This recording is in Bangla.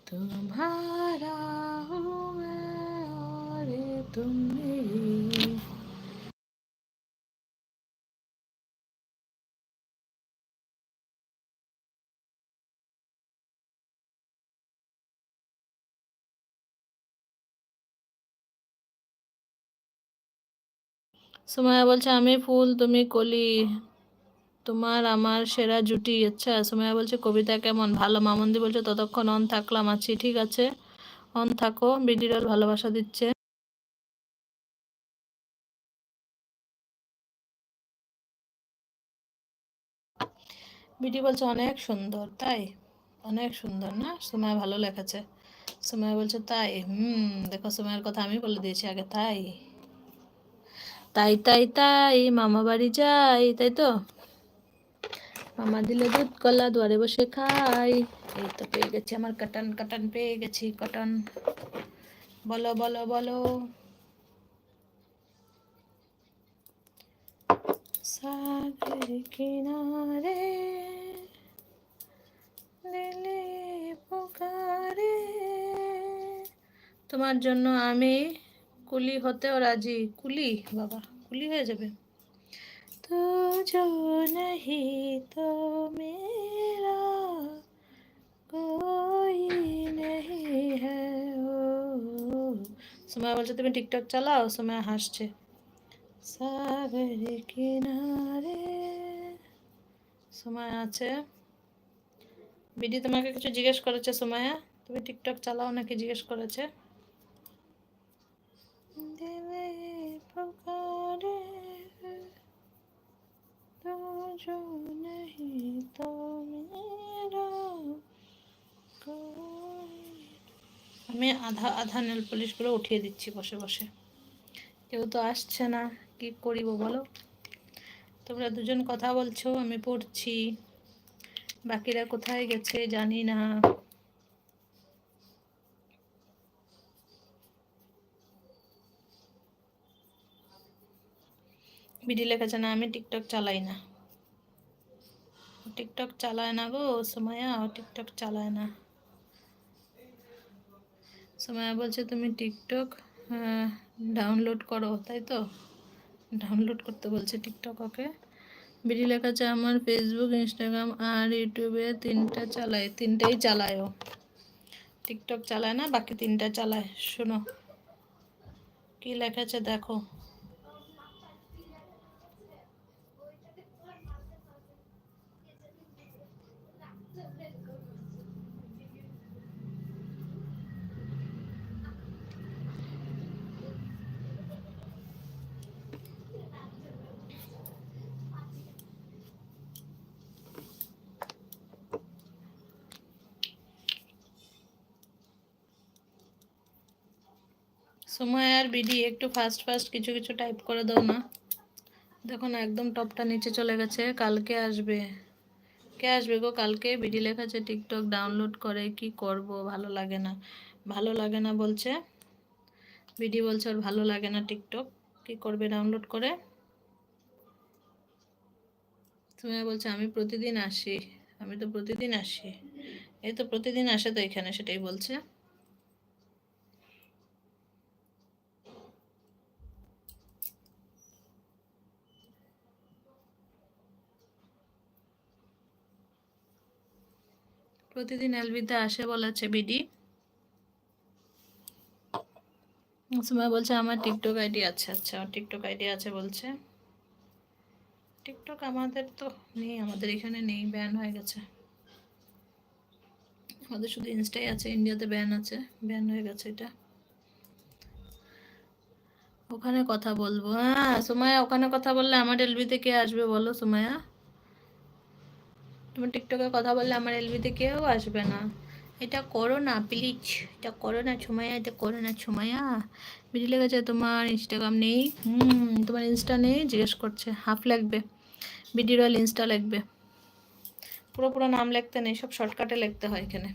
तुम्हारा हूँ मैं और तुम मेरी। সুমাইয়া বলছে আমি ফুল তুমি কলি, তোমার আমার সেরা জুটি। আচ্ছা, সুমাইয়া বলছে কবিতা কেমন? ভালো। মামন্দি বলছে ততক্ষণ অন থাকলাম, আছি। ঠিক আছে, অন থাকো। বিডিরল ভালোবাসা দিচ্ছে। বিডি বলছে অনেক সুন্দর। তাই? অনেক সুন্দর না? সুমাইয়া ভালো লেখেছে। সুমাইয়া বলছে তাই? দেখো সুমাইয়ার কথা আমি বলে দিয়েছি আগে। তাই তাই তাই তাই মামা বাড়ি যাই, তাই তো? মামা দিলে দুধ কলা দুয়ারে বসে খাই। এই তো পেয়ে গেছি আমার কটন, কটন পেয়ে গেছি কটন। বলো বলো বলো। সাগর কিনারে দিলে পুকারে, তোমার জন্য আমি কুলি হতেও রাজি। কুলি? বাবা, কুলি হয়ে যাবে। তো जो नहीं तो मेरा कोई नहीं है ও। সুমাইয়া বলছে তুমি টিকটক চালাও? সুমাইয়া হাসছে। সাগর কিনারে সুমাইয়া আছে। বিডি তোমাকে কিছু জিজ্ঞেস করেছে সুমাইয়া, তুমি টিকটক চালাও নাকি জিজ্ঞেস করেছে। দিলে পুকারে তো जो नहीं तो मेरा कोई। আমি আধা আধা নেল পলিশগুলো উঠিয়ে দিচ্ছি বসে বসে। কেউ তো আসছে না, কি করিব বলো? তোমরা দুজন কথা বলছো, আমি পড়ছি। বাকিরা কোথায় গেছে জানি না। বিডি লেখেছে না আমি টিকটক চালাই না। টিকটক চালায় না গো সুমাইয়া, ও টিকটক চালায় না। সুমাইয়া বলছে তুমি টিকটক ডাউনলোড করো, তাই তো? ডাউনলোড করতে বলছে টিকটক ওকে। বিডি লেখাচ্ছে আমার ফেসবুক, ইনস্টাগ্রাম আর ইউটিউবে তিনটা চালায়, তিনটাই চালায় ও। টিকটক চালায় না, বাকি তিনটা চালায়। শোনো কি লেখাচ্ছে দেখো। সময় আর বিডি একটু ফাস্ট ফাস্ট কিছু কিছু টাইপ করে দাও না। দেখো না একদম টপটা নিচে চলে গেছে। কালকে আসবে। কে আসবে গো কালকে? বিডি লেখাচ্ছে টিকটক ডাউনলোড করে কি করব, ভালো লাগে না। ভালো লাগে না বলছে। বিডি বলছে ওর ভালো লাগে না টিকটক, কি করবে ডাউনলোড করে? তুমি বলছে আমি প্রতিদিন আসি। আমি তো প্রতিদিন আসি। এই তো প্রতিদিন আসে তো এখানে, সেটাই বলছে। প্রতিদিন এলবিতে আসে বলেছে বিডি। সুমা বলছে আমার টিকটক আইডি আছে। আচ্ছা, আমার টিকটক আইডি আছে বলছে। টিকটক আমাদের তো নেই, আমাদের এখানে নেই, ব্যান হয়ে গেছে। আমাদের শুধু ইনস্টাই আছে, ইন্ডিয়াতে ব্যান আছে, ব্যান হয়ে গেছে এটা। ওখানে কথা বলবো। হ্যাঁ সুমাইয়া, ওখানে কথা বললে আমার এলবিতে কে আসবে বলো সুমাইয়া? তুমি টিকটকে কথা বললে আমার এলবিতে কেউ আসবে না। এটা করো না প্লিজ, এটা করো না সুমাইয়া, এটা করো না সুমাইয়া। বিডি লেগেছে তোমার ইনস্টাগ্রাম নেই? তোমার ইনস্টা নেই জিজ্ঞেস করছে। হাফ লাগবে, বিডি রয়্যাল ইনস্টা লাগবে। পুরো পুরো নাম লিখতে নেই, সব শর্টকাটে লিখতে হয় এখানে।